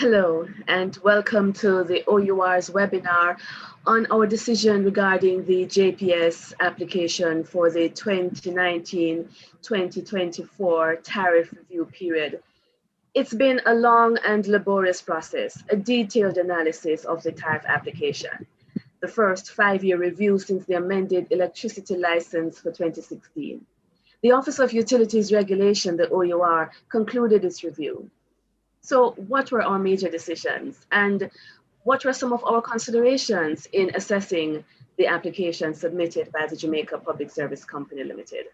Hello, and welcome to the OUR's webinar on our decision regarding the JPS application for the 2019-2024 tariff review period. It's been a long and laborious process, a detailed analysis of the tariff application, the first 5-year review since the amended electricity license for 2016. The Office of Utilities Regulation, the OUR, concluded its review. So what were our major decisions and what were some of our considerations in assessing the application submitted by the Jamaica Public Service Company Limited?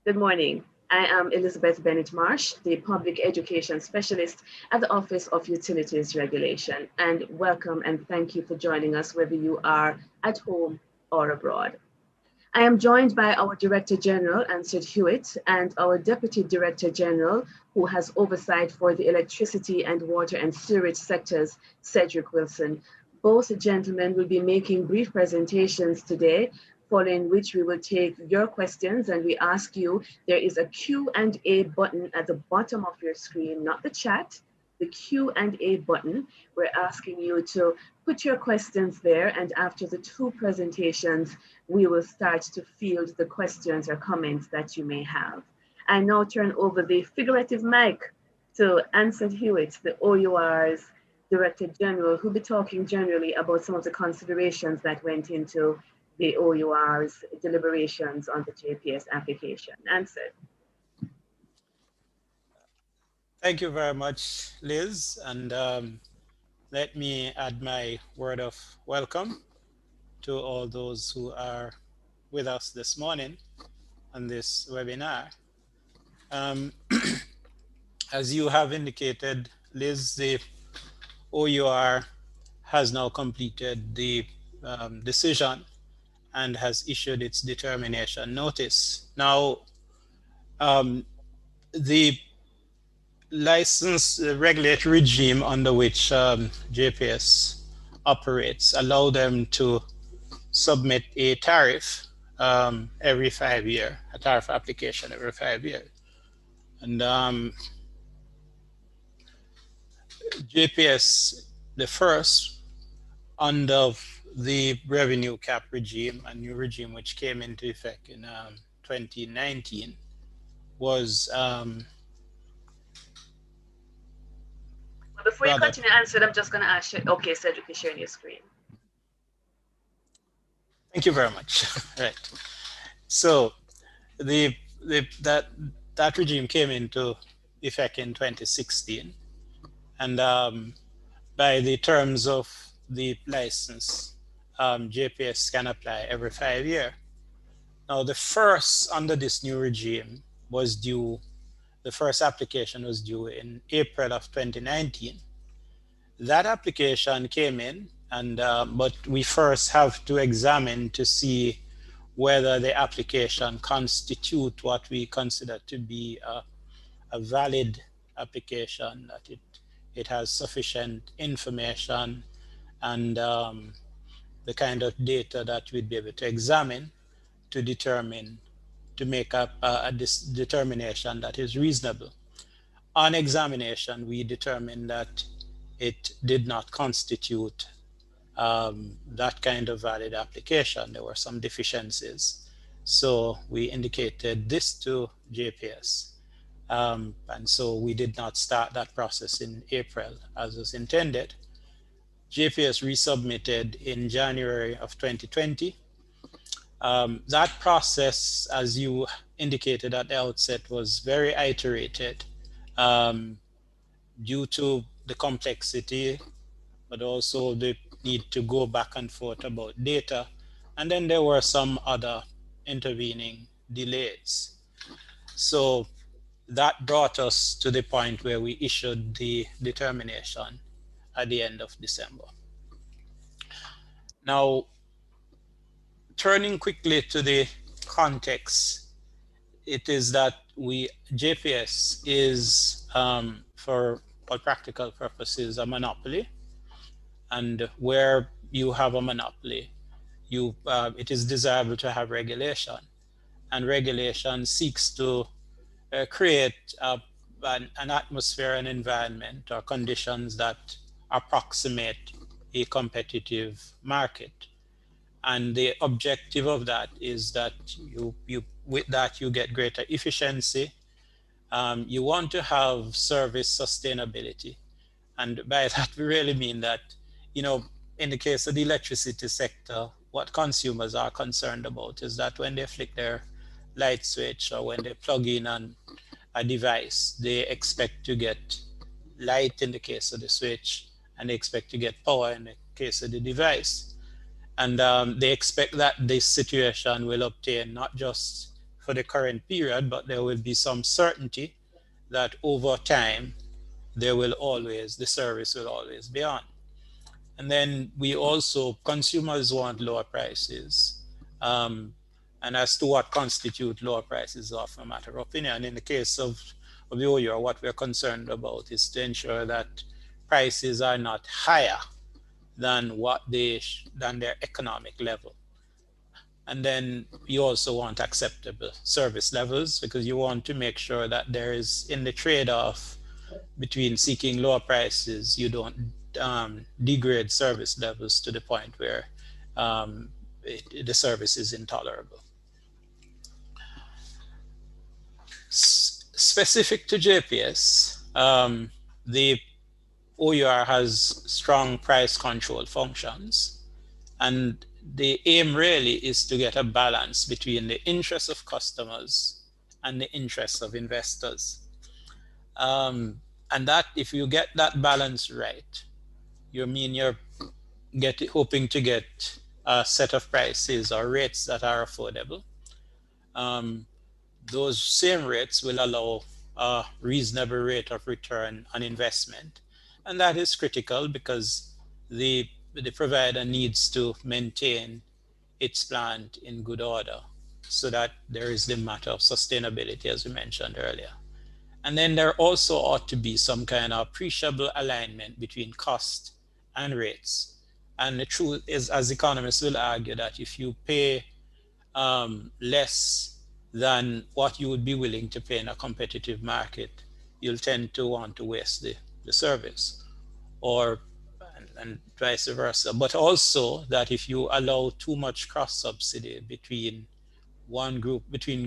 Good morning. I am Elizabeth Bennett Marsh, the Public Education Specialist at the Office of Utilities Regulation, and welcome and thank you for joining us whether you are at home or abroad. I am joined by our Director General, Ansett Hewitt, and our Deputy Director General, who has oversight for the electricity and water and sewerage sectors, Cedric Wilson. Both gentlemen will be making brief presentations today, following which we will take your questions, and we ask you, there is a Q&A button at the bottom of your screen, not the chat, the Q&A button. We're asking you to put your questions there, and after the two presentations, we will start to field the questions or comments that you may have. I now turn over the figurative mic to Ansett Hewitt, the OUR's Director General, who'll be talking generally about some of the considerations that went into the OUR's deliberations on the JPS application. Ansett. Thank you very much, Liz, and let me add my word of welcome to all those who are with us this morning on this webinar. As you have indicated, Liz, the OUR has now completed the decision and has issued its determination notice. Now, the license regulatory regime under which JPS operates allow them to submit a tariff every 5 years, a tariff application every 5 years. And JPS, the first under the revenue cap regime, a new regime which came into effect in 2019, was Before you continue, Ansett, I'm just going to ask you. Okay, Cedric is sharing your screen. Thank you very much. Right. So that regime came into effect in 2016, and by the terms of the license, JPS can apply every 5 years. Now, the first under this new regime was due. The first application was due in April of 2019. That application came in, and but we first have to examine to see whether the application constitutes what we consider to be a valid application, that it has sufficient information and the kind of data that we'd be able to examine to determine, to make up a determination that is reasonable. On examination, we determined that it did not constitute that kind of valid application. There were some deficiencies. So we indicated this to JPS. And so we did not start that process in April as was intended. JPS resubmitted in January of 2020. That process, as you indicated at the outset, was very iterated due to the complexity, but also the need to go back and forth about data. And then there were some other intervening delays. So that brought us to the point where we issued the determination at the end of December. Now, turning quickly to the context, it is that JPS is, for all practical purposes, a monopoly. And where you have a monopoly, it is desirable to have regulation. And regulation seeks to create an atmosphere, an environment, or conditions that approximate a competitive market. And the objective of that is that with that you get greater efficiency. You want to have service sustainability. And by that, we really mean that, in the case of the electricity sector, what consumers are concerned about is that when they flick their light switch or when they plug in a device, they expect to get light in the case of the switch, and they expect to get power in the case of the device. And they expect that this situation will obtain not just for the current period, but there will be some certainty that over time, the service will always be on. And then consumers want lower prices. And as to what constitute lower prices is often a matter of opinion. In the case of the OUR, what we're concerned about is to ensure that prices are not higher than their economic level. And then you also want acceptable service levels, because you want to make sure that there is, in the trade-off between seeking lower prices, you don't degrade service levels to the point where the service is intolerable. Specific to JPS, the OUR has strong price control functions, and the aim really is to get a balance between the interests of customers and the interests of investors. And that, if you get that balance right, you're hoping to get a set of prices or rates that are affordable. Those same rates will allow a reasonable rate of return on investment. And that is critical because the provider needs to maintain its plant in good order, so that there is the matter of sustainability, as we mentioned earlier. And then there also ought to be some kind of appreciable alignment between cost and rates. And the truth is, as economists will argue, that if you pay less than what you would be willing to pay in a competitive market, you'll tend to want to waste the service, and vice versa. But also that if you allow too much cross-subsidy between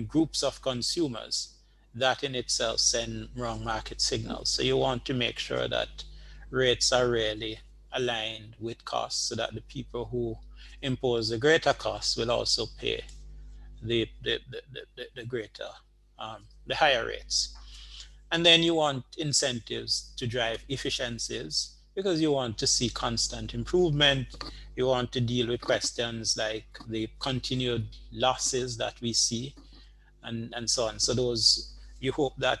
groups of consumers, that in itself sends wrong market signals. So you want to make sure that rates are really aligned with costs, so that the people who impose the greater costs will also pay the higher rates. And then you want incentives to drive efficiencies, because you want to see constant improvement. You want to deal with questions like the continued losses that we see, and so on. So you hope that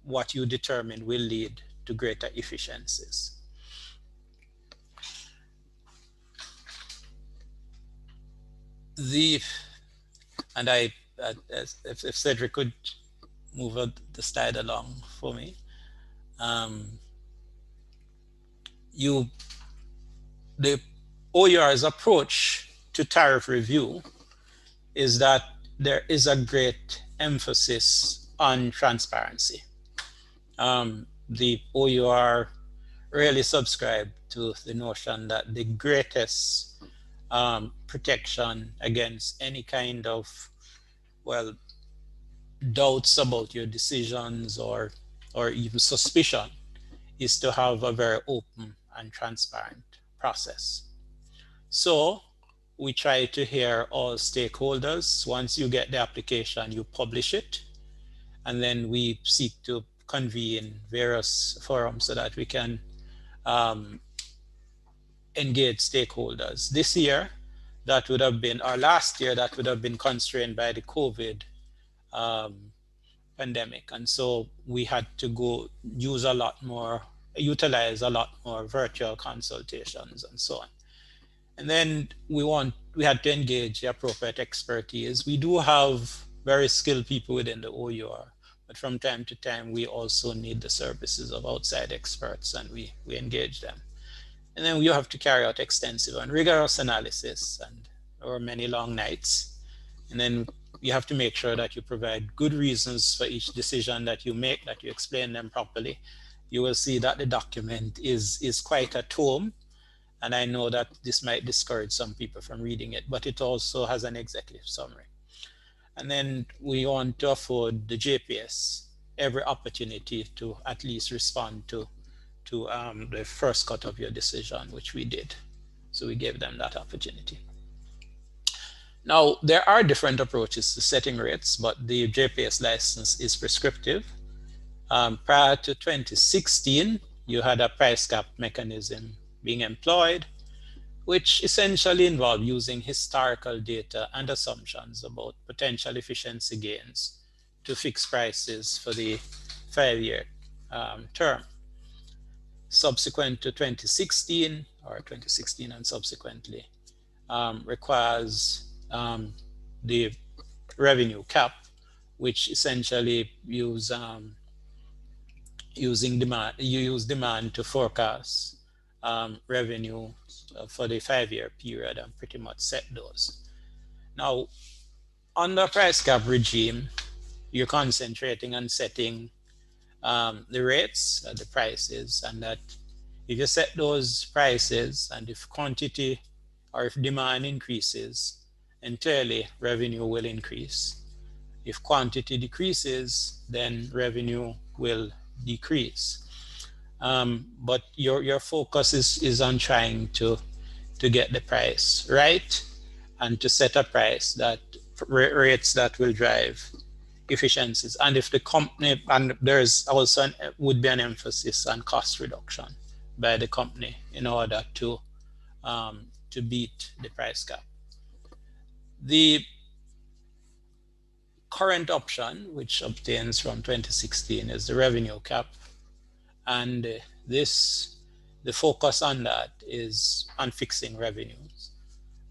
what you determine will lead to greater efficiencies. And if Cedric could move the slide along for me. The OUR's approach to tariff review is that there is a great emphasis on transparency. The OUR really subscribe to the notion that the greatest protection against any kind of, doubts about your decisions or even suspicion is to have a very open and transparent process. So we try to hear all stakeholders. Once you get the application, you publish it, and then we seek to convene various forums so that we can engage stakeholders. This year, that would have been, or last year, that would have been constrained by the COVID pandemic. And so we had to utilize a lot more virtual consultations and so on. And then we had to engage the appropriate expertise. We do have very skilled people within the OUR, but from time to time, we also need the services of outside experts, and we engage them. And then you have to carry out extensive and rigorous analysis, and there were many long nights. And then you have to make sure that you provide good reasons for each decision that you make, that you explain them properly. You will see that the document is quite a tome, and I know that this might discourage some people from reading it, but it also has an executive summary. And then we want to afford the JPS every opportunity to at least respond to the first cut of your decision, which we did. So we gave them that opportunity. Now, there are different approaches to setting rates, but the JPS license is prescriptive. Prior to 2016, you had a price cap mechanism being employed, which essentially involved using historical data and assumptions about potential efficiency gains to fix prices for the 5-year term. Subsequent to 2016, or 2016 and subsequently, requires the revenue cap, which essentially use demand to forecast revenue for the 5-year period and pretty much set those. Now, under price cap regime, you're concentrating on setting the rates, the prices, and that if you set those prices and if quantity or if demand increases, then clearly revenue will increase. If quantity decreases, then revenue will decrease. But your focus is on trying to get the price right and to set a price that rates that will drive efficiencies. And if the company, and there's also would be an emphasis on cost reduction by the company in order to beat the price cap. The current option, which obtains from 2016, is the revenue cap, and the focus on that is on fixing revenues.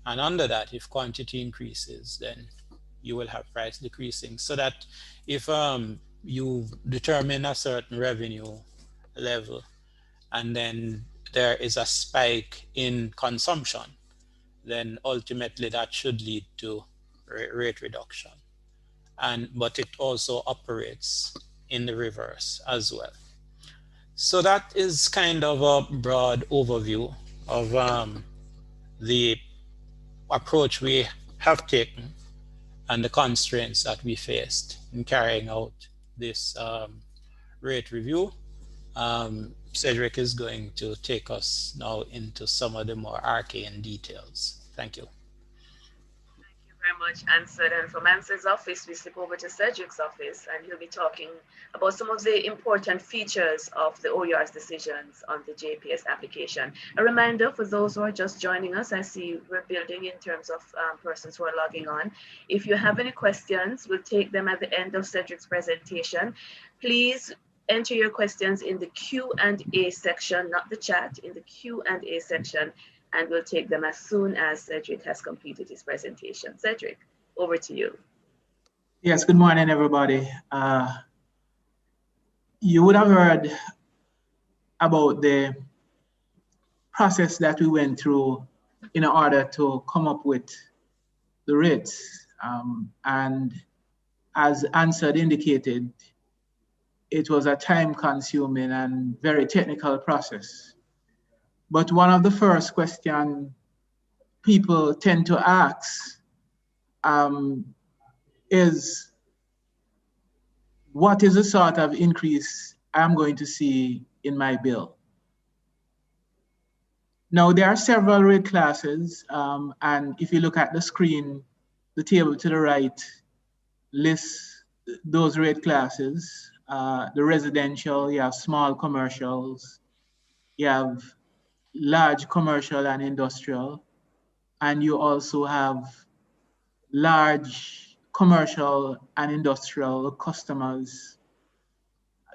And under that, if quantity increases, then you will have price decreasing, so that if you determine a certain revenue level and then there is a spike in consumption, then ultimately that should lead to rate reduction. But it also operates in the reverse as well. So that is kind of a broad overview of the approach we have taken and the constraints that we faced in carrying out this rate review. Cedric is going to take us now into some of the more arcane details. Thank you. Thank you very much, Ansel. And from Ansel's office, we slip over to Cedric's office, and he'll be talking about some of the important features of the OER's decisions on the JPS application. A reminder for those who are just joining us, I see we're building in terms of persons who are logging on. If you have any questions, we'll take them at the end of Cedric's presentation. Please enter your questions in the Q&A section, not the chat, in the Q&A section, and we'll take them as soon as Cedric has completed his presentation. Cedric, over to you. Yes, good morning, everybody. You would have heard about the process that we went through in order to come up with the rates. And as Ansel indicated, it was a time-consuming and very technical process. But one of the first questions people tend to ask is, what is the sort of increase I'm going to see in my bill? Now, there are several rate classes, and if you look at the screen, the table to the right lists those rate classes. The residential, you have small commercials, you have large commercial and industrial, and you also have large commercial and industrial customers,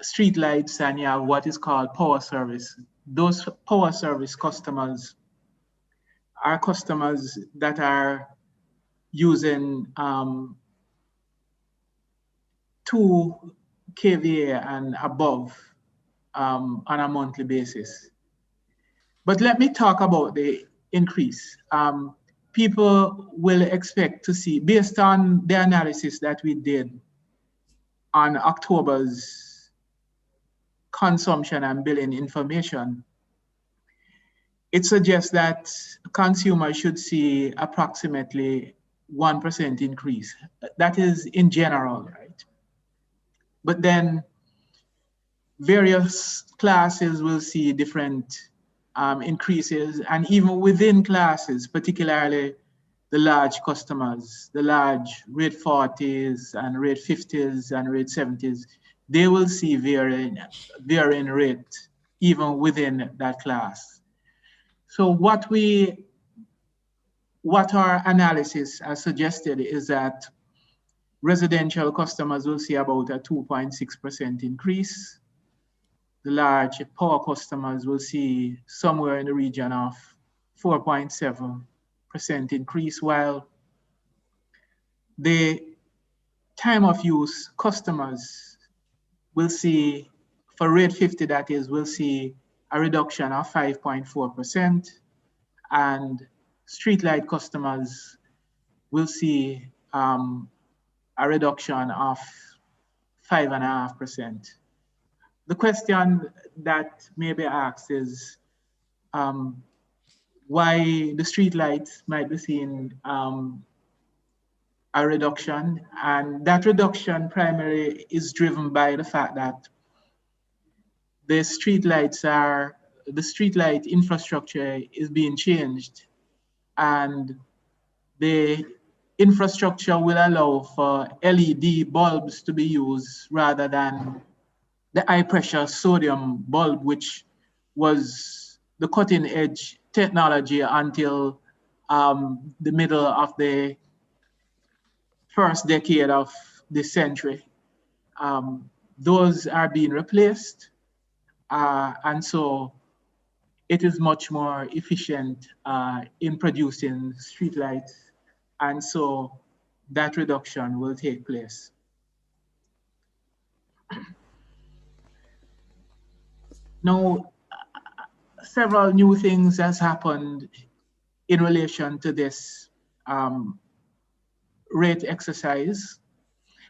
streetlights, and you have what is called power service. Those power service customers are customers that are using 2 kVA and above on a monthly basis. But let me talk about the increase. people will expect to see, based on the analysis that we did on October's consumption and billing information, it suggests that consumers should see approximately 1% increase. That is in general, right? But then various classes will see different increases, and even within classes, particularly the large customers, the large rate 40s and rate 50s and rate 70s, they will see varying rate even within that class. So what our analysis has suggested is that residential customers will see about a 2.6% increase. The large power customers will see somewhere in the region of 4.7% increase, while the time of use customers will see, for rate 50 that is, will see a reduction of 5.4%, and streetlight customers will see a reduction of 5.5%. The question that may be asked is why the streetlights might be seeing a reduction, and that reduction primarily is driven by the fact that the streetlight infrastructure is being changed, and the infrastructure will allow for LED bulbs to be used rather than the high pressure sodium bulb, which was the cutting edge technology until the middle of the first decade of this century. Those are being replaced, and so it is much more efficient in producing streetlights, and so that reduction will take place. Now, several new things has happened in relation to this rate exercise.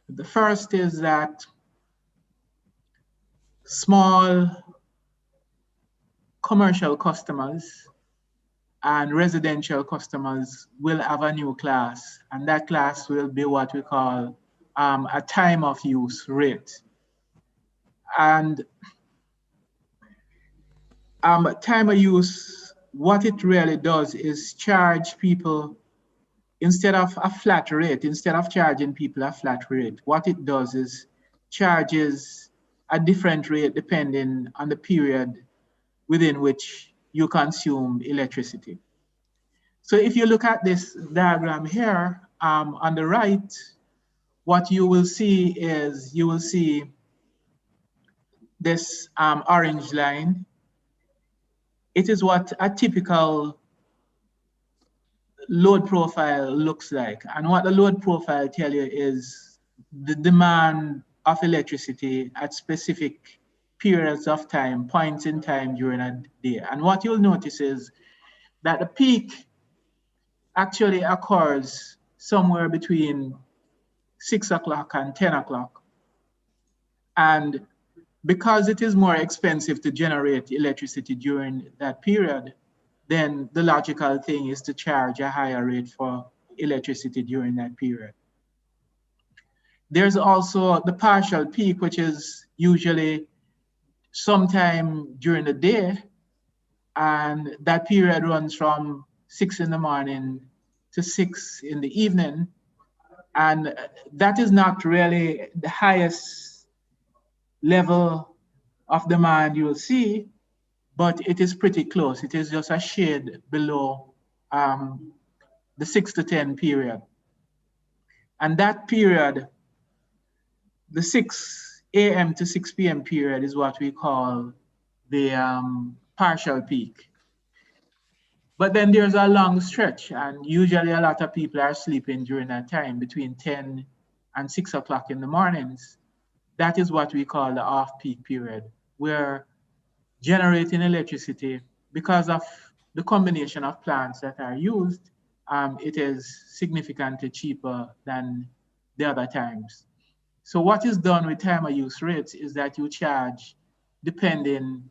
The first is that small commercial customers and residential customers will have a new class, and that class will be what we call a time of use rate. And time of use, what it really does is charge people, instead of a flat rate, instead of charging people a flat rate, what it does is charges a different rate depending on the period within which you consume electricity. So if you look at this diagram here, on the right, what you will see is you will see this orange line. It is what a typical load profile looks like. And what the load profile tells you is the demand of electricity at specific periods of time, points in time during a day. And what you'll notice is that the peak actually occurs somewhere between 6 o'clock and 10 o'clock. And because it is more expensive to generate electricity during that period, then the logical thing is to charge a higher rate for electricity during that period. There's also the partial peak, which is usually sometime during the day, and that period runs from 6 in the morning to 6 in the evening. And that is not really the highest level of demand you'll see, but it is pretty close. It is just a shade below the 6 to 10 period. And that period, the 6 a.m. to 6 p.m. period, is what we call the partial peak. But then there's a long stretch, and usually a lot of people are sleeping during that time, between 10 and 6 o'clock in the mornings. That is what we call the off-peak period, where generating electricity, because of the combination of plants that are used, it is significantly cheaper than the other times. So what is done with time of use rates is that you charge depending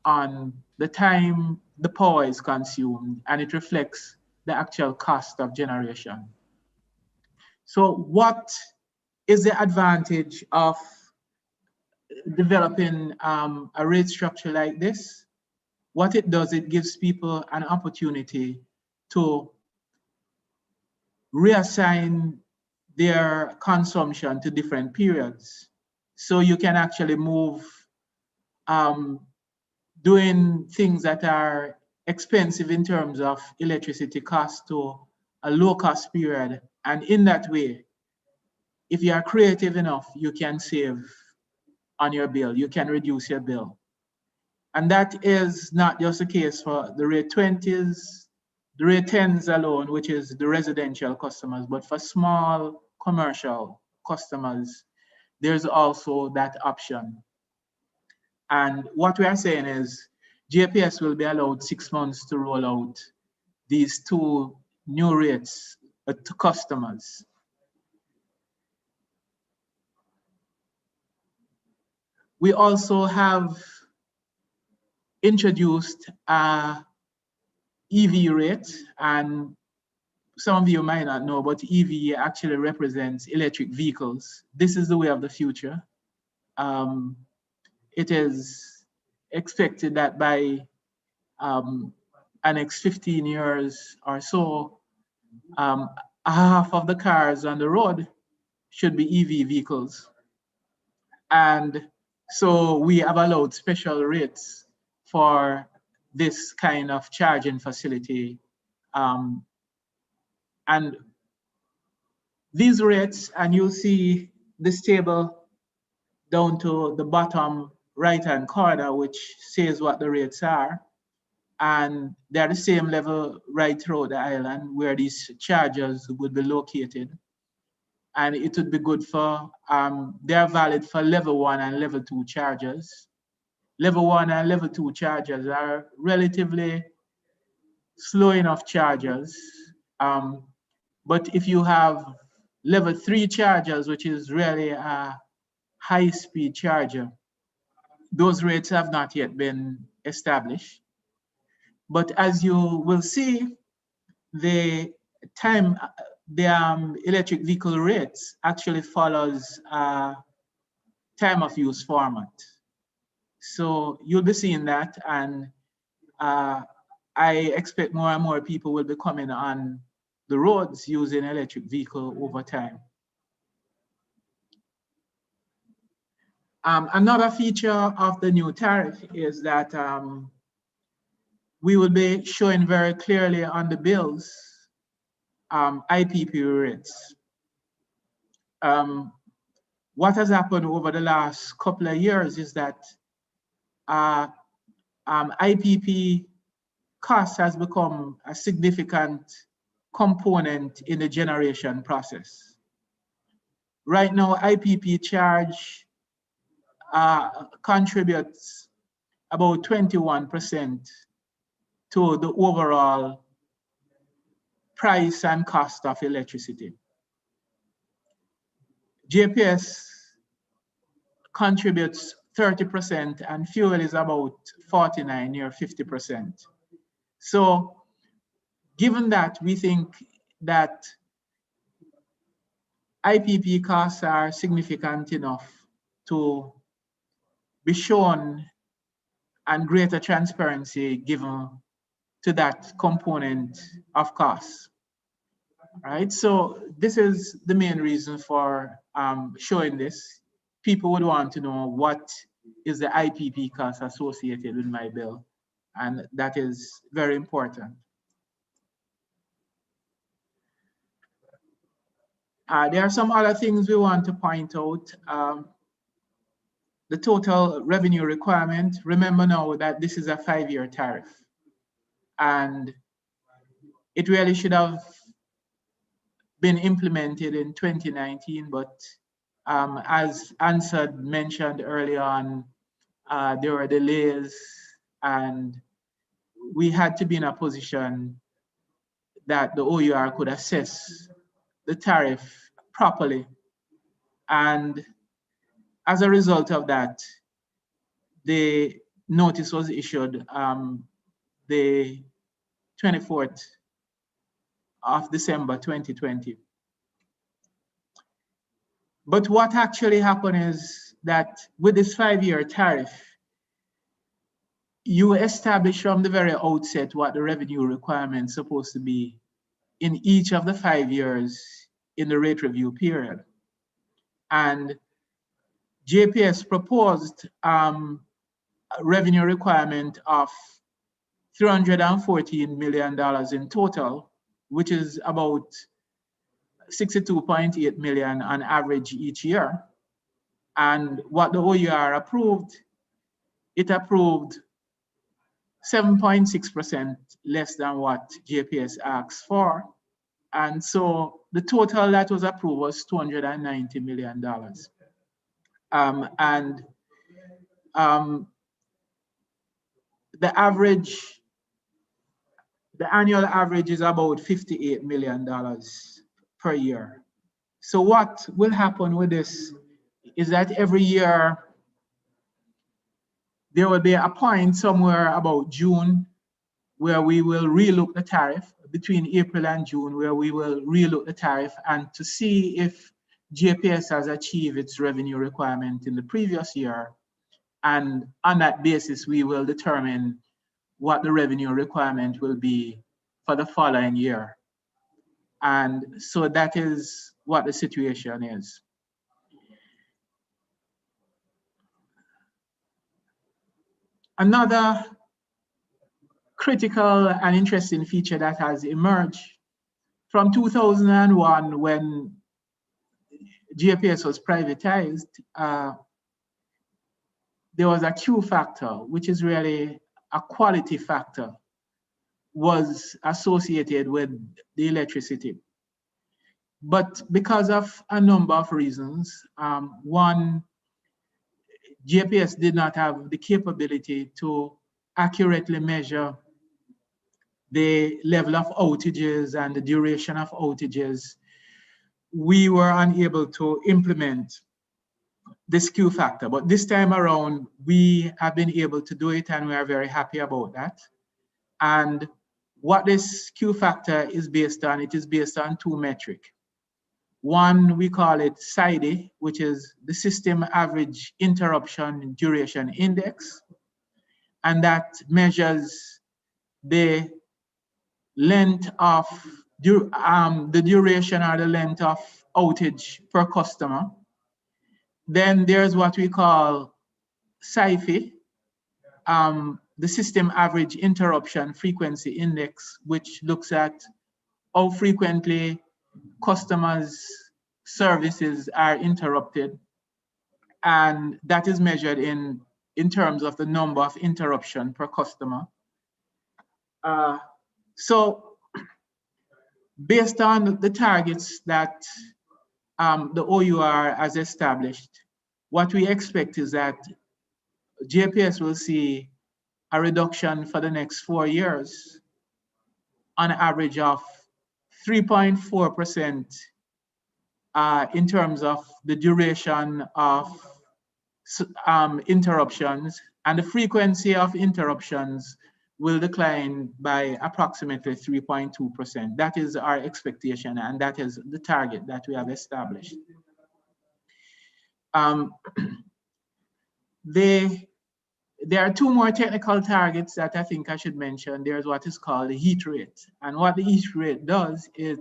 on the time the power is consumed, and it reflects the actual cost of generation. So what is the advantage of developing a rate structure like this? What it does, it gives people an opportunity to reassign their consumption to different periods. So you can actually move doing things that are expensive in terms of electricity cost to a low cost period. And in that way, if you are creative enough, you can save on your bill, you can reduce your bill. And that is not just the case for the rate 20s, the rate 10s alone, which is the residential customers, but for small commercial customers, there's also that option. And what we are saying is JPS will be allowed 6 months to roll out these two new rates to customers. We also have introduced a EV rate, and some of you might not know, but EV actually represents electric vehicles. This is the way of the future. It is expected that by the next 15 years or so, half of the cars on the road should be EV vehicles. And so we have allowed special rates for this kind of charging facility. And these rates, and you'll see this table down to the bottom right-hand corner, which says what the rates are. And they're the same level right throughout the island where these chargers would be located. And it would be good for, they're valid for level 1 and level 2 chargers. Level 1 and level 2 chargers are relatively slow enough chargers. But if you have level 3 chargers, which is really a high-speed charger, those rates have not yet been established. But as you will see, the electric vehicle rates actually follows a time of use format. So you'll be seeing that, and I expect more and more people will be coming on the roads using electric vehicle over time. Another feature of the new tariff is that we will be showing very clearly on the bills IPP rates. What has happened over the last couple of years is that IPP cost has become a significant component in the generation process. Right now, IPP charge contributes about 21% to the overall price and cost of electricity. JPS contributes 30% and fuel is about 49, near 50%. So given that, we think that IPP costs are significant enough to be shown and greater transparency given to that component of costs. Right, so this is the main reason for showing this. People would want to know what is the IPP cost associated with my bill, and that is very important. There are some other things we want to point out. The total revenue requirement, remember now that this is a 5-year tariff, and it really should have been implemented in 2019, but as Ansad mentioned early on, there were delays and we had to be in a position that the OUR could assess the tariff properly. And as a result of that, the notice was issued the 24th of December 2020. But what actually happened is that with this 5-year tariff, you establish from the very outset what the revenue requirement is supposed to be in each of the 5 years in the rate review period. And JPS proposed a revenue requirement of $314 million in total, which is about 62.8 million on average each year. And what the OUR approved, it approved 7.6% less than what JPS asked for. And so the total that was approved was $290 million. The annual average is about $58 million per year. So what will happen with this is that every year there will be a point somewhere about June where we will relook the tariff, between April and June, where we will relook the tariff and to see if JPS has achieved its revenue requirement in the previous year. And on that basis, we will determine what the revenue requirement will be for the following year. And so that is what the situation is. Another critical and interesting feature that has emerged from 2001 when JPS was privatized, there was a Q factor, which is really a quality factor, was associated with the electricity. But because of a number of reasons, one, JPS did not have the capability to accurately measure the level of outages and the duration of outages. We were unable to implement this Q factor, but this time around, we have been able to do it and we are very happy about that. And what this Q factor is based on, it is based on two metrics. One, we call it SIDI, which is the System Average Interruption Duration Index. And that measures the length of, the duration or the length of outage per customer. Then there's what we call SIFI, the System Average Interruption Frequency Index, which looks at how frequently customers' services are interrupted. And that is measured in terms of the number of interruption per customer. So based on the targets that the OUR has established, what we expect is that JPS will see a reduction for the next 4 years on average of 3.4% in terms of the duration of interruptions, and the frequency of interruptions will decline by approximately 3.2%. That is our expectation, and that is the target that we have established. There are two more technical targets that I think I should mention. There's what is called the heat rate. And what the heat rate does is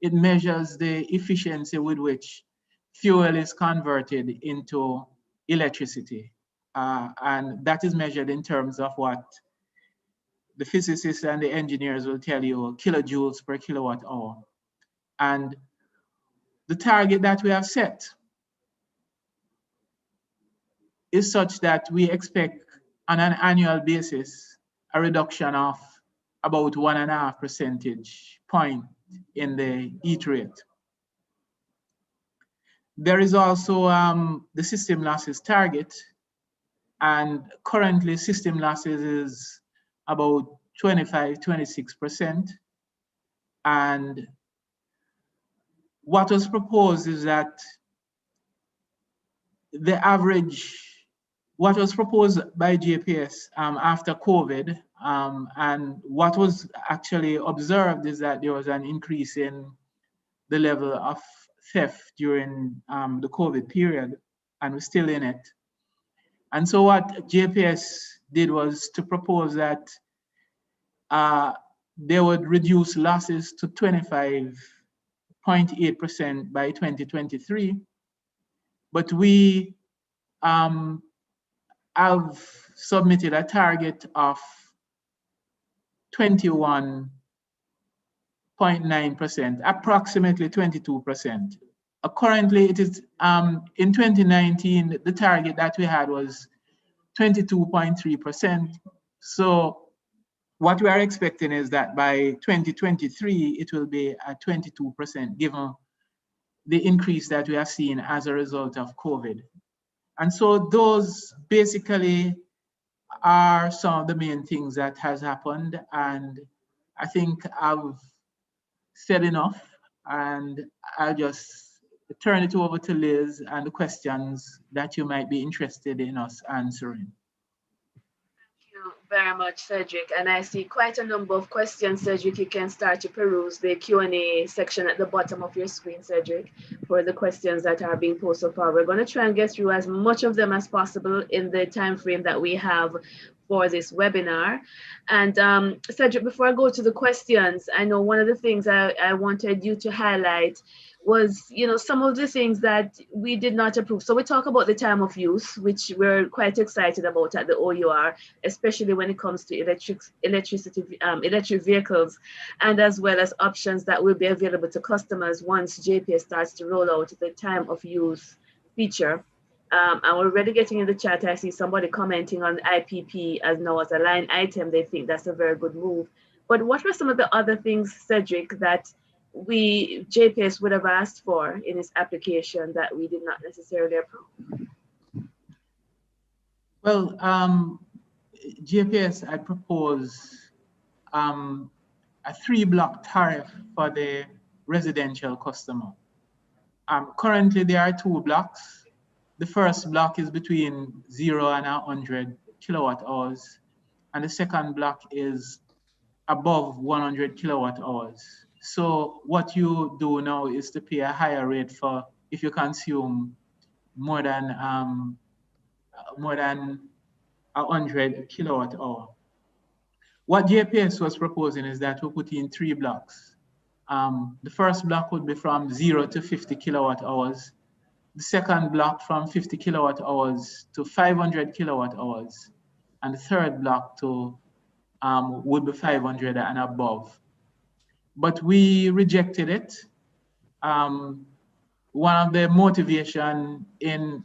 it measures the efficiency with which fuel is converted into electricity. And that is measured in terms of what the physicists and the engineers will tell you, kilojoules per kilowatt hour. And the target that we have set is such that we expect on an annual basis a reduction of about 1.5 percentage point in the heat rate. There is also the system losses target, and currently system losses is about 25–26%. And what was proposed is that the average, what was proposed by JPS after COVID, and what was actually observed is that there was an increase in the level of theft during the COVID period, and we're still in it. And so what JPS did was to propose that they would reduce losses to 25.8% by 2023. But we have submitted a target of 21.9%, approximately 22%. Currently, it is in 2019, the target that we had was 22.3%. So what we are expecting is that by 2023, it will be at 22%, given the increase that we are seeing as a result of COVID. And so those basically are some of the main things that has happened. And I think I've said enough, and I'll just turn it over to Liz and the questions that you might be interested in us answering. Thank you very much, Cedric. And I see quite a number of questions, Cedric. You can start to peruse the Q&A section at the bottom of your screen, Cedric, for the questions that are being posed so far. We're going to try and get through as much of them as possible in the time frame that we have for this webinar. And Cedric, before I go to the questions, I know one of the things I wanted you to highlight was, some of the things that we did not approve. So we talk about the time of use, which we're quite excited about at the OUR, especially when it comes to electric vehicles, and as well as options that will be available to customers once JPS starts to roll out the time of use feature. And we're already getting in the chat. I see somebody commenting on IPP as now as a line item. They think that's a very good move. But what were some of the other things, Cedric, that JPS would have asked for in its application that we did not necessarily approve? Well, JPS, I propose a 3-block tariff for the residential customer. Currently, there are 2 blocks. The first block is between 0 and 100 kilowatt hours, and the second block is above 100 kilowatt hours. So what you do now is to pay a higher rate for if you consume more than 100 kilowatt hour. What JPS was proposing is that we put in 3 blocks. The first block would be from 0 to 50 kilowatt hours. The second block from 50 kilowatt hours to 500 kilowatt hours. And the third block to would be 500 and above. But we rejected it. One of the motivation in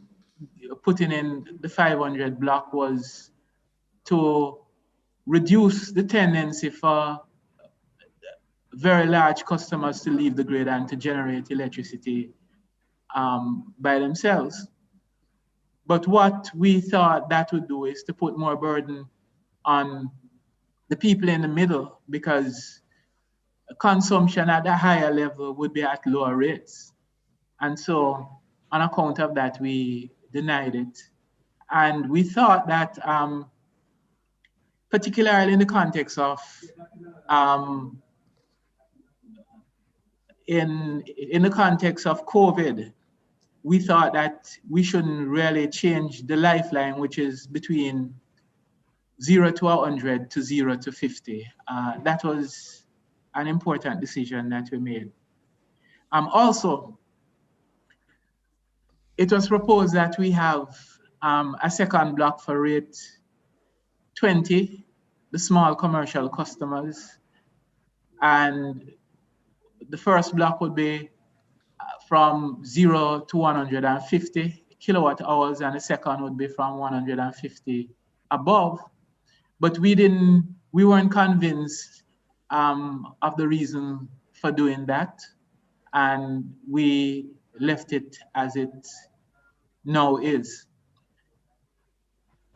putting in the 500 block was to reduce the tendency for very large customers to leave the grid and to generate electricity by themselves. But what we thought that would do is to put more burden on the people in the middle, because consumption at a higher level would be at lower rates. And so on account of that, we denied it. And we thought that particularly in the context of in the context of COVID, we thought that we shouldn't really change the lifeline, which is between 0 to 100 to 0 to 50. That was an important decision that we made. Also, it was proposed that we have a second block for rate 20, the small commercial customers. And the first block would be from 0 to 150 kilowatt hours, and the second would be from 150 above. But we weren't convinced of the reason for doing that, and we left it as it now is.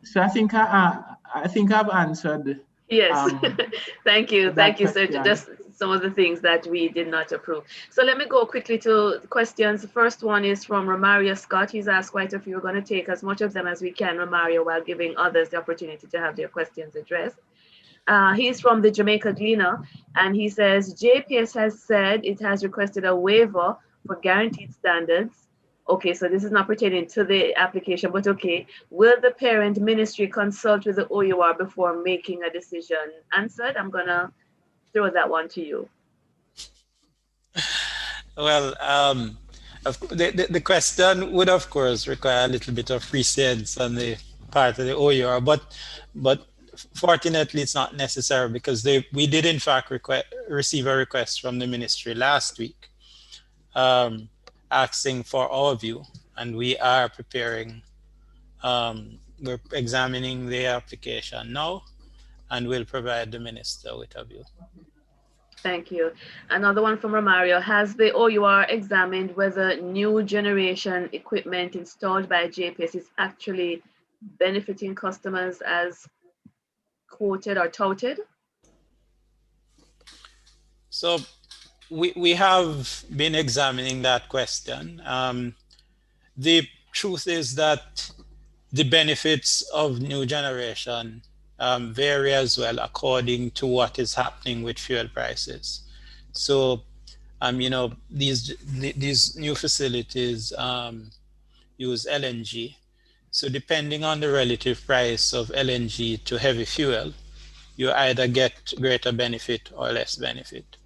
So I think I've answered. Yes, thank you, Cedric. some of the things that we did not approve. So let me go quickly to questions. The first one is from Romario Scott. He's asked quite a few. We're going to take as much of them as we can, Romario, while giving others the opportunity to have their questions addressed. He's from the Jamaica Gleaner, and he says, JPS has said it has requested a waiver for guaranteed standards. Okay, so this is not pertaining to the application, but okay. Will the parent ministry consult with the OUR before making a decision? Answered. I'm going to throw that one to you. Well, the question would, of course, require a little bit of prescience on the part of the OUR, but fortunately, it's not necessary because we did, in fact, receive a request from the ministry last week asking for our view, and we are preparing, we're examining the application now, and we'll provide the minister with a view. Thank you. Another one from Romario. Has the OUR examined whether new generation equipment installed by JPS is actually benefiting customers as quoted or touted? So we have been examining that question. The truth is that the benefits of new generation vary as well according to what is happening with fuel prices. So, you know, these new facilities use LNG. So depending on the relative price of LNG to heavy fuel, you either get greater benefit or less benefit.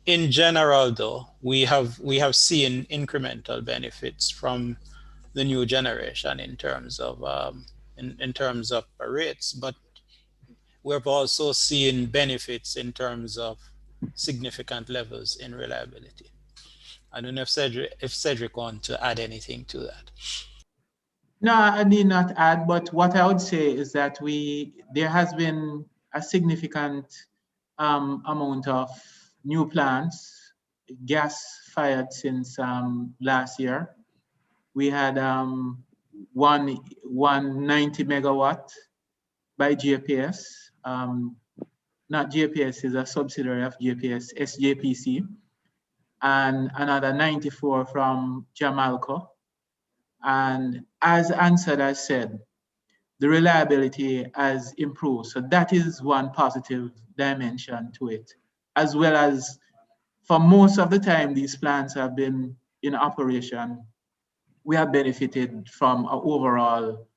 In general, though, we have seen incremental benefits from the new generation in terms of rates, but we've also seen benefits in terms of significant levels in reliability. I don't know if Cedric wants to add anything to that. No, I need not add, but what I would say is that there has been a significant amount of new plants, gas-fired since last year. We had 190 megawatt by JPS. Not JPS, is a subsidiary of JPS, SJPC, and another 94 from Jamalco. And as answered, I said, the reliability has improved. So that is one positive dimension to it, as well as for most of the time these plants have been in operation, we have benefited from an overall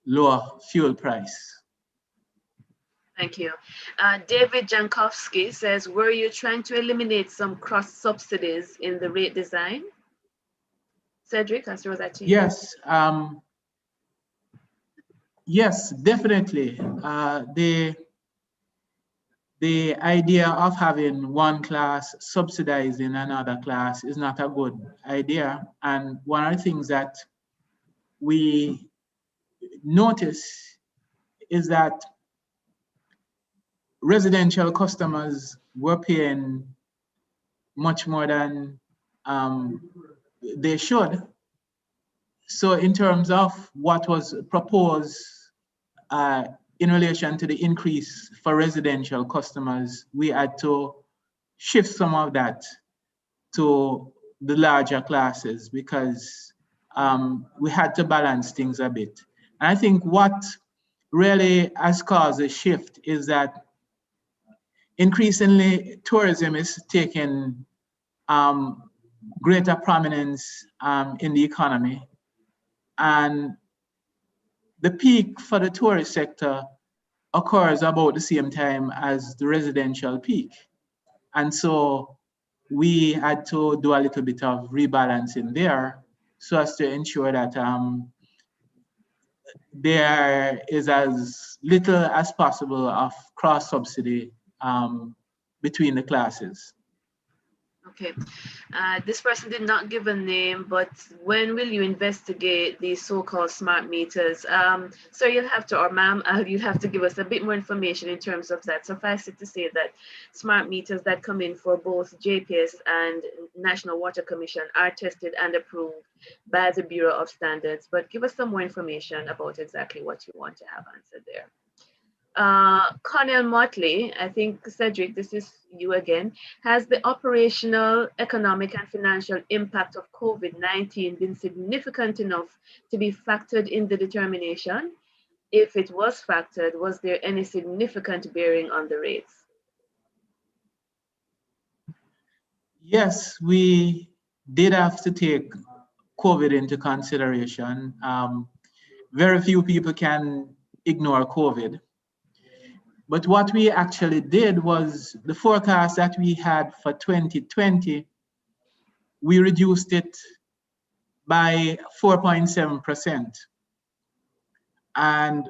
lower fuel price. Thank you. David Jankowski says, were you trying to eliminate some cross subsidies in the rate design? Cedric, I throw that to you. Yes, yes, definitely. The idea of having one class subsidizing another class is not a good idea. And one of the things that we notice is that residential customers were paying much more than they should. So in terms of what was proposed in relation to the increase for residential customers, we had to shift some of that to the larger classes because we had to balance things a bit. And I think what really has caused a shift is that increasingly tourism is taking greater prominence in the economy. And the peak for the tourist sector occurs about the same time as the residential peak. And so we had to do a little bit of rebalancing there so as to ensure that there is as little as possible of cross subsidy between the classes. Okay. This person did not give a name, but when will you investigate these so-called smart meters? So you'll have to, or ma'am, you'll have to give us a bit more information in terms of that. Suffice it to say that smart meters that come in for both JPS and National Water Commission are tested and approved by the Bureau of Standards. But give us some more information about exactly what you want to have answered there. Cornell Motley, I think, Cedric, this is you again. Has the operational, economic, and financial impact of COVID-19 been significant enough to be factored in the determination? If it was factored, was there any significant bearing on the rates? Yes, we did have to take COVID into consideration. Very few people can ignore COVID. But what we actually did was the forecast that we had for 2020, we reduced it by 4.7%. And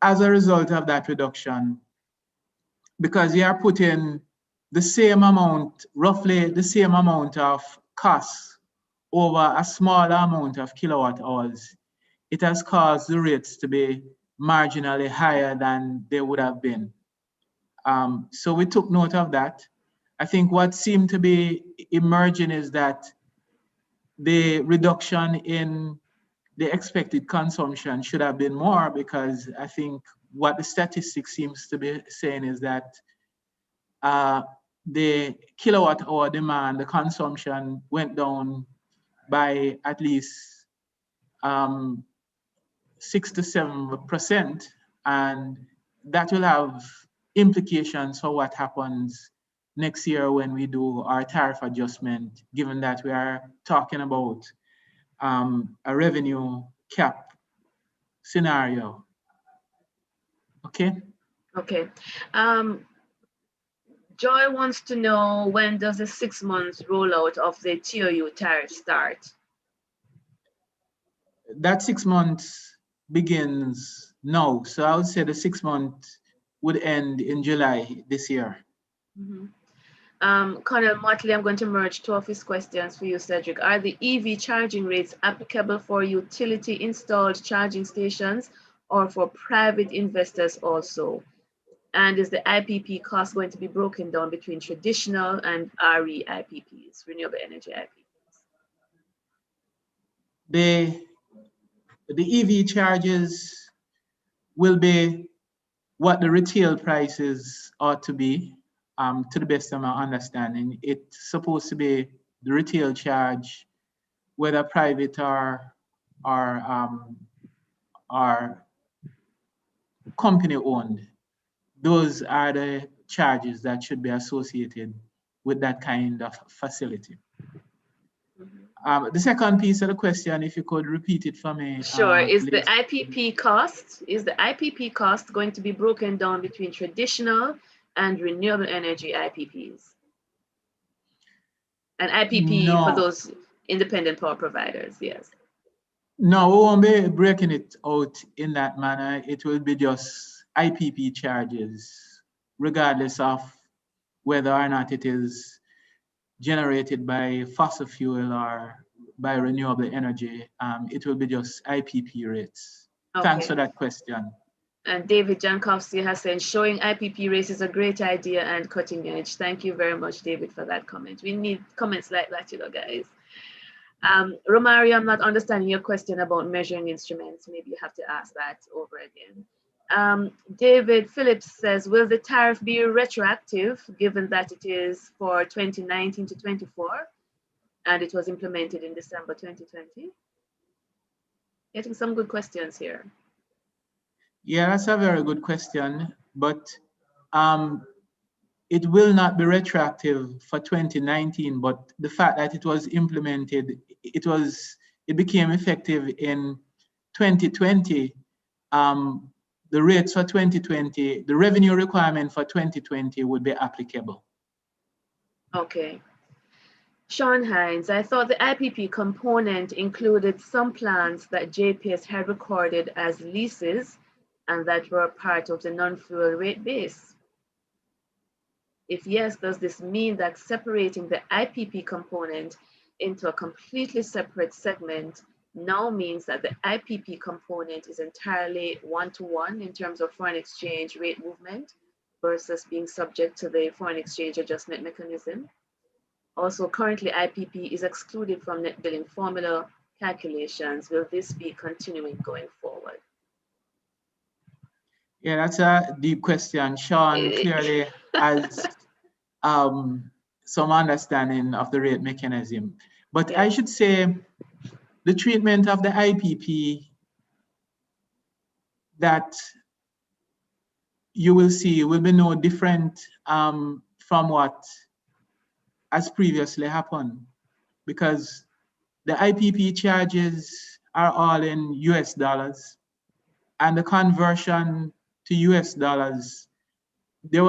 as a result of that reduction, because we are putting the same amount, roughly the same amount of costs over a smaller amount of kilowatt hours, it has caused the rates to be marginally higher than they would have been. So we took note of that. I think what seemed to be emerging is that the reduction in the expected consumption should have been more, because I think what the statistics seems to be saying is that the kilowatt hour demand, the consumption went down by at least 6 to 7%, and that will have implications for what happens next year when we do our tariff adjustment, given that we are talking about a revenue cap scenario. Okay? Okay. Joy wants to know, when does the 6 months rollout of the TOU tariff start? That 6 months begins now. So I would say the 6 months would end in July this year. Colonel Motley, I'm going to merge two of his questions for you, Cedric. Are the EV charging rates applicable for utility installed charging stations or for private investors also? And is the IPP cost going to be broken down between traditional and RE IPPs, renewable energy IPPs? The EV charges will be what the retail prices ought to be, to the best of my understanding. It's supposed to be the retail charge, whether private or company owned. Those are the charges that should be associated with that kind of facility. The second piece of the question, if you could repeat it for me. Sure. Is please. the IPP cost going to be broken down between traditional and renewable energy IPPs? And IPP No. for those independent power providers, yes. No, we won't be breaking it out in that manner. It will be just IPP charges, regardless of whether or not it is generated by fossil fuel or by renewable energy. It will be just IPP rates. Okay. Thanks for that question. And David Jankowski has said, showing IPP rates is a great idea and cutting edge. Thank you very much, David, for that comment. We need comments like that, you know, guys. Romario, I'm not understanding your question about measuring instruments. Maybe you have to ask that over again. David Phillips says, will the tariff be retroactive given that it is for 2019 to 24 and it was implemented in December 2020? Getting some good questions here. Yeah, that's a very good question, but it will not be retroactive for 2019, but the fact that it was implemented, it became effective in 2020. The rates for 2020, the revenue requirement for 2020 would be applicable. Okay. Sean Hines, I thought the IPP component included some plants that JPS had recorded as leases and that were part of the non-fuel rate base. If yes, does this mean that separating the IPP component into a completely separate segment now means that the IPP component is entirely one-to-one in terms of foreign exchange rate movement versus being subject to the foreign exchange adjustment mechanism? Also, currently IPP is excluded from net billing formula calculations. Will this be continuing going forward? Yeah, that's a deep question. Sean clearly has some understanding of the rate mechanism. But Yeah. I should say the treatment of the IPP that you will see will be no different from what has previously happened, because the IPP charges are all in US dollars, and the conversion to US dollars, it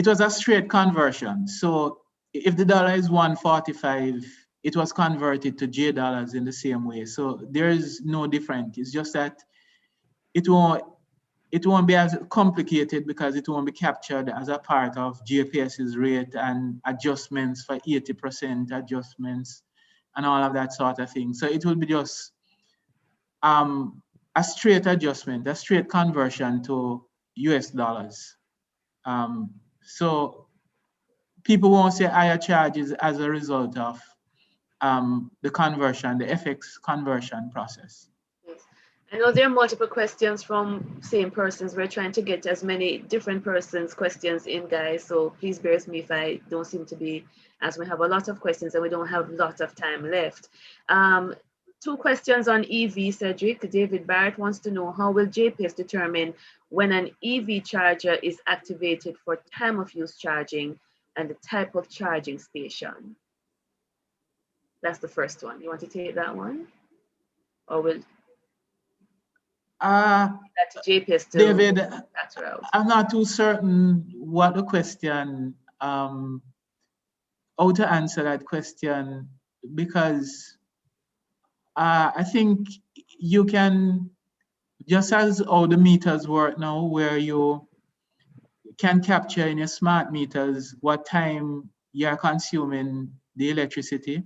was a straight conversion. So if the dollar is 145, it was converted to J dollars in the same way. So there is no difference. It's just that it won't be as complicated because it won't be captured as a part of JPS's rate and adjustments for 80% adjustments and all of that sort of thing. So it will be just a straight adjustment, a straight conversion to US dollars. So people won't say higher charges as a result of the conversion, the FX conversion process. Yes. I know there are multiple questions from same persons. We're trying to get as many different persons' questions in, guys. So please bear with me if I don't seem to be, as we have a lot of questions and we don't have a lot of time left. 2 questions on EV, Cedric. David Barrett wants to know, how will JPS determine when an EV charger is activated for time of use charging and the type of charging station? That's the first one. You want to take that one? Or will that to JPS to David, that's out? I'm not too certain what the question, how to answer that question, because I think you can, just as how the meters work now, where you can capture in your smart meters what time you're consuming the electricity.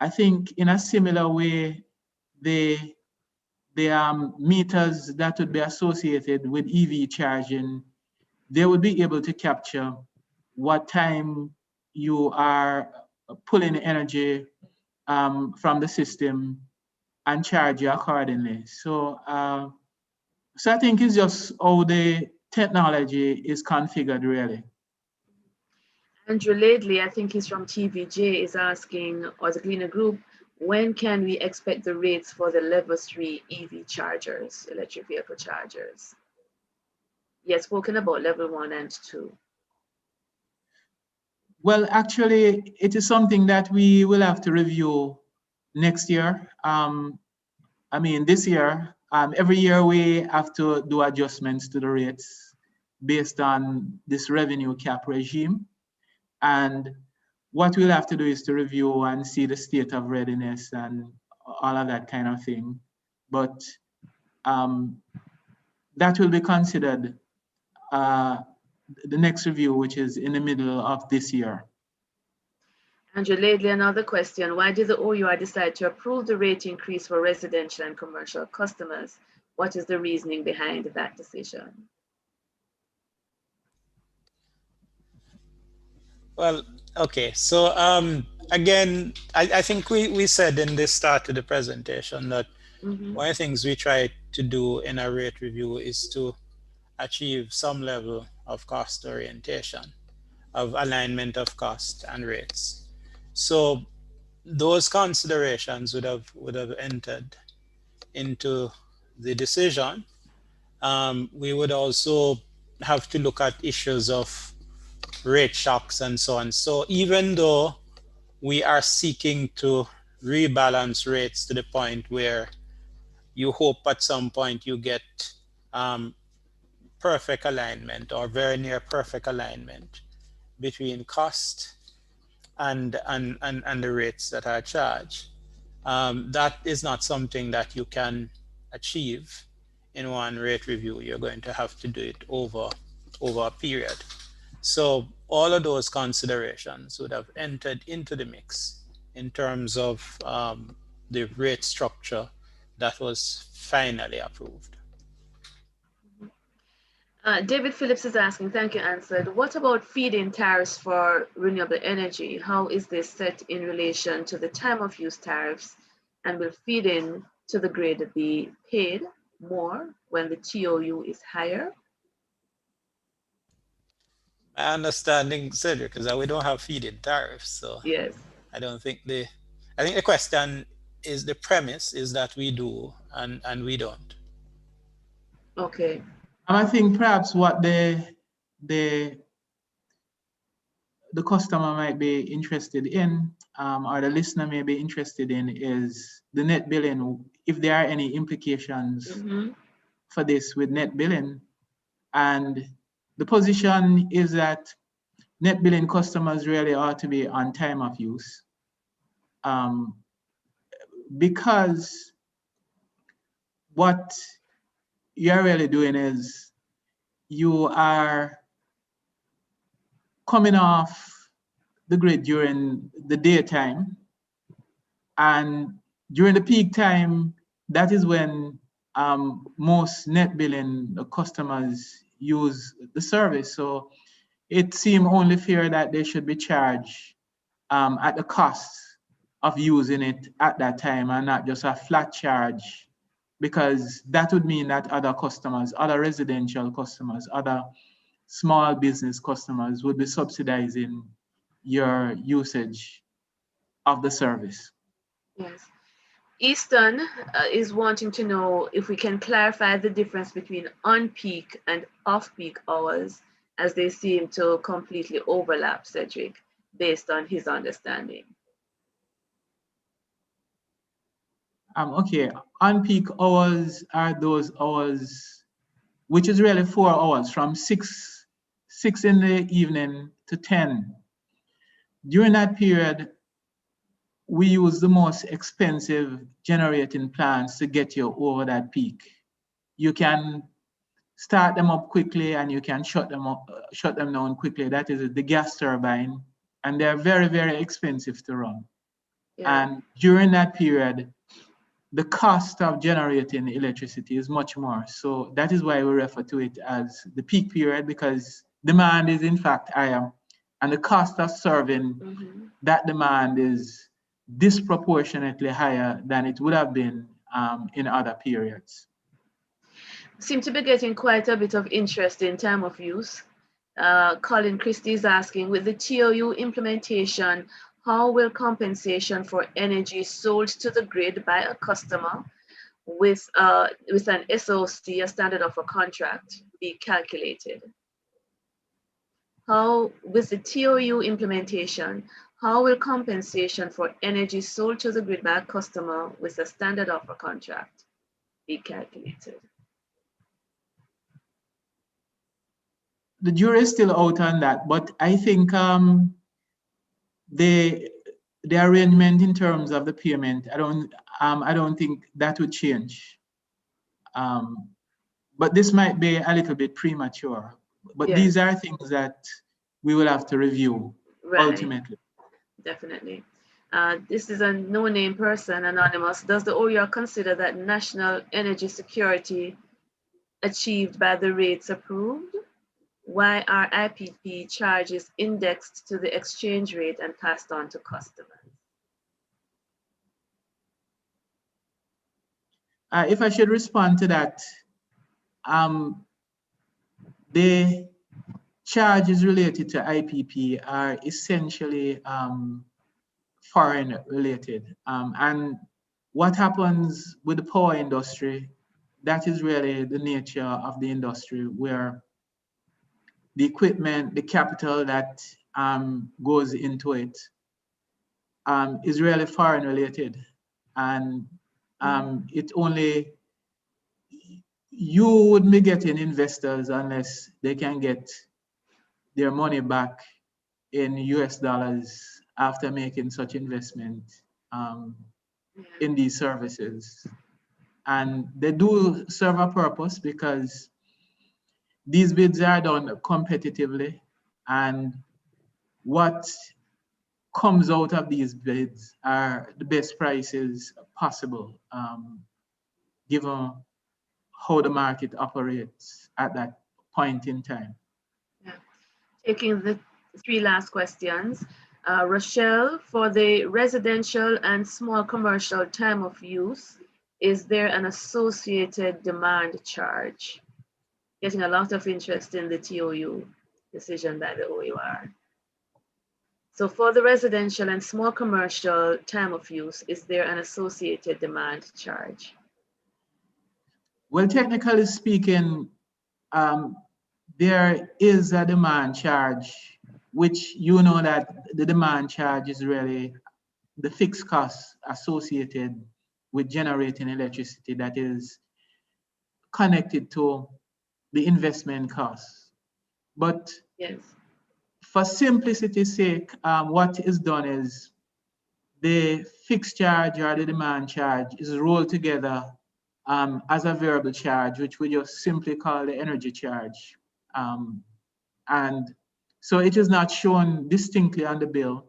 I think in a similar way, the meters that would be associated with EV charging, they would be able to capture what time you are pulling energy from the system and charge you accordingly. So, so I think it's just how the technology is configured, really. Andrew Ladley, I think he's from TVJ, is asking, or the Gleaner Group, when can we expect the rates for the level 3 EV chargers, electric vehicle chargers? Yes, spoken about level 1 and 2. Well, actually, it is something that we will have to review next year. I mean, this year, every year we have to do adjustments to the rates based on this revenue cap regime. And what we'll have to do is to review and see the state of readiness and all of that kind of thing. But that will be considered the next review, which is in the middle of this year. Andrew Ladley, another question. Why did the OUR decide to approve the rate increase for residential and commercial customers? What is the reasoning behind that decision? Well, okay. So again, I think we said in the start of the presentation that one of the things we try to do in our rate review is to achieve some level of cost orientation, of alignment of cost and rates. So those considerations would have entered into the decision. We would also have to look at issues of rate shocks and so on. So even though we are seeking to rebalance rates to the point where you hope at some point you get perfect alignment or very near perfect alignment between cost and the rates that are charged, that is not something that you can achieve in one rate review. You're going to have to do it over a period. So all of those considerations would have entered into the mix in terms of the rate structure that was finally approved. David Phillips is asking, thank you, answered. What about feed-in tariffs for renewable energy? How is this set in relation to the time of use tariffs? And will feed-in to the grid be paid more when the TOU is higher? My understanding, Cedric, is that we don't have feed-in tariffs, so Yes. I don't think I think the question is, the premise is that we do and we don't. Okay. I think perhaps what the customer might be interested in, or the listener may be interested in, is the net billing, if there are any implications for this with net billing. And the position is that net billing customers really ought to be on time of use, because what you're really doing is you are coming off the grid during the daytime, and during the peak time, that is when most net billing customers use the service. So it seems only fair that they should be charged at the cost of using it at that time, and not just a flat charge, because that would mean that other customers, other residential customers, other small business customers would be subsidizing your usage of the service. Yes. Easton is wanting to know if we can clarify the difference between on-peak and off-peak hours, as they seem to completely overlap, Cedric, based on his understanding. Okay, on-peak hours are those hours, which is really 4 hours, from 6 in the evening to 10. During that period, we use the most expensive generating plants to get you over that peak. You can start them up quickly and you can shut them down quickly. That is the gas turbine, and they're very, very expensive to run. Yeah. And during that period, the cost of generating electricity is much more. So that is why we refer to it as the peak period, because demand is in fact higher, and the cost of serving that demand is disproportionately higher than it would have been in other periods. Seem to be getting quite a bit of interest in time of use. Colin Christie is asking, with the TOU implementation, how will compensation for energy sold to the grid by a customer with an SOC, a standard offer contract, be calculated? How, with the TOU implementation, how will compensation for energy sold to the grid by a customer with a standard offer contract be calculated? The jury is still out on that, but I think the arrangement in terms of the payment, I don't think that would change. But this might be a little bit premature. But yes, these are things that we will have to review ultimately. Definitely. This is a no-name person, anonymous. Does the OER consider that national energy security achieved by the rates approved? Why are IPP charges indexed to the exchange rate and passed on to customers? If I should respond to that, the charges related to IPP are essentially foreign related. And what happens with the power industry, that is really the nature of the industry, where the equipment, the capital that goes into it is really foreign related. And it only, you wouldn't be getting investors unless they can get their money back in US dollars after making such investment in these services. And they do serve a purpose, because these bids are done competitively, and what comes out of these bids are the best prices possible, given how the market operates at that point in time. Yeah. Taking the 3 last questions. Rochelle, for the residential and small commercial time of use, is there an associated demand charge? Getting a lot of interest in the TOU decision by the OUR. So for the residential and small commercial time of use, is there an associated demand charge? Well, technically speaking, there is a demand charge, which you know that the demand charge is really the fixed costs associated with generating electricity that is connected to the investment costs. But yes, for simplicity's sake, what is done is the fixed charge or the demand charge is rolled together as a variable charge, which we just simply call the energy charge. And so it is not shown distinctly on the bill,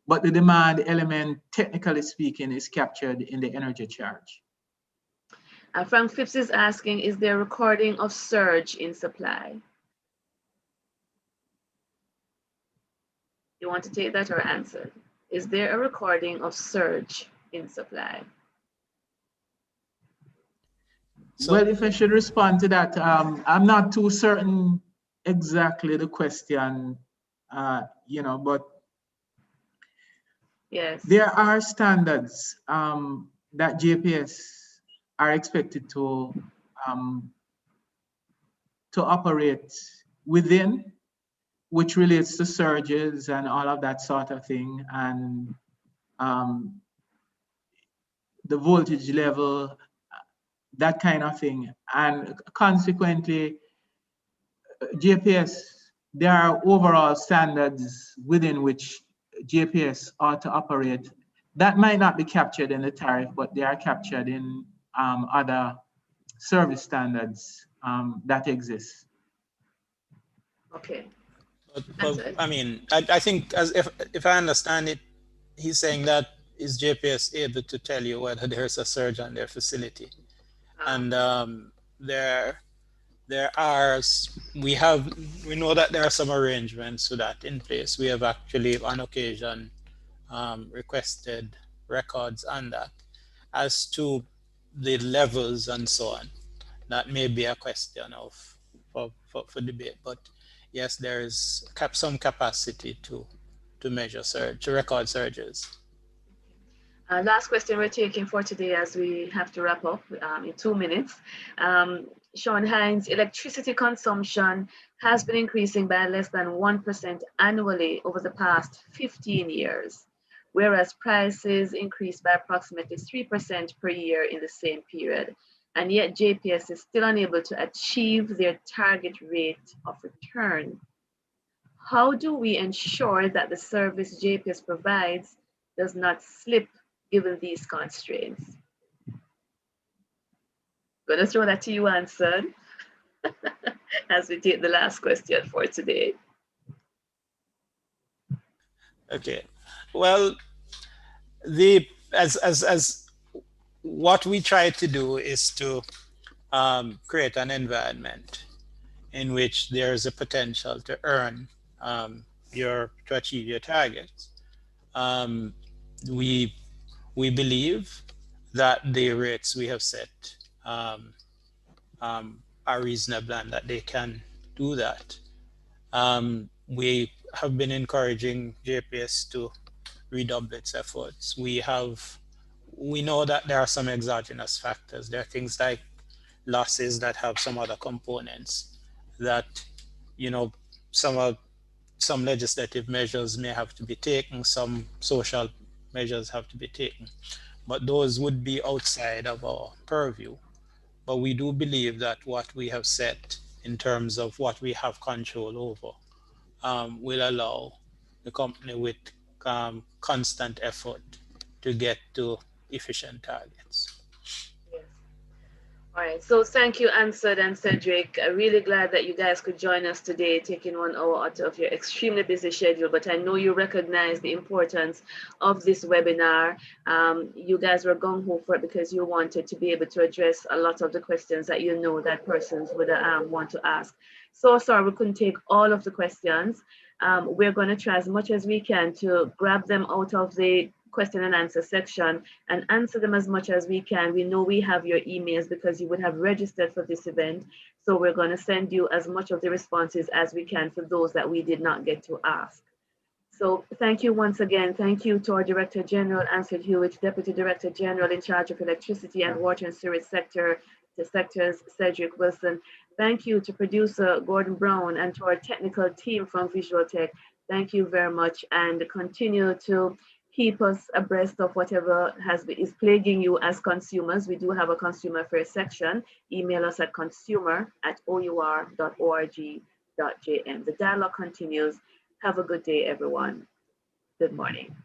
but the demand element, technically speaking, is captured in the energy charge. Frank Phipps is asking, is there a recording of surge in supply? You want to take that or answer? Is there a recording of surge in supply? So, well, if I should respond to that, I'm not too certain exactly the question, you know, but yes, there are standards that JPS are expected to operate within, which relates to surges and all of that sort of thing, and the voltage level, that kind of thing. And consequently, JPS, there are overall standards within which JPS ought to operate. That might not be captured in the tariff, but they are captured in other service standards that exist. Okay. But I mean, I think as if I understand it, he's saying that is JPS able to tell you whether there's a surge on their facility, and we know that there are some arrangements to that in place. We have actually on occasion requested records on that. As to the levels and so on, that may be a question for debate, but yes, there is some capacity to measure surge, to record surges. Last question we're taking for today, as we have to wrap up in 2 minutes. Sean Hines, electricity consumption has been increasing by less than 1% annually over the past 15 years, whereas prices increased by approximately 3% per year in the same period. And yet JPS is still unable to achieve their target rate of return. How do we ensure that the service JPS provides does not slip given these constraints? Going to throw that to you, Anson, as we take the last question for today. Okay, well, as what we try to do is to create an environment in which there is a potential to earn to achieve your targets. We believe that the rates we have set are reasonable and that they can do that. We have been encouraging JPS to redouble its efforts. We know that there are some exogenous factors. There are things like losses that have some other components that, you know, some legislative measures may have to be taken, some social measures have to be taken, but those would be outside of our purview. But we do believe that what we have set in terms of what we have control over will allow the company with constant effort to get to efficient targets. Yes. All right, so thank you, Ansad and Cedric. I'm really glad that you guys could join us today, taking 1 hour out of your extremely busy schedule, but I know you recognize the importance of this webinar. You guys were gung-ho for it because you wanted to be able to address a lot of the questions that you know that persons would want to ask. So sorry we couldn't take all of the questions. We're going to try as much as we can to grab them out of the question and answer section and answer them as much as we can. We know we have your emails because you would have registered for this event. So we're going to send you as much of the responses as we can for those that we did not get to ask. So thank you once again. Thank you to our Director General, Ansel Hewitt, Deputy Director General in charge of electricity and water and sewage sector, the sectors, Cedric Wilson. Thank you to producer Gordon Brown and to our technical team from Visual Tech. Thank you very much, and continue to keep us abreast of whatever is plaguing you as consumers. We do have a consumer affairs section. Email us at consumer@our.org.jm. The dialogue continues. Have a good day, everyone. Good morning.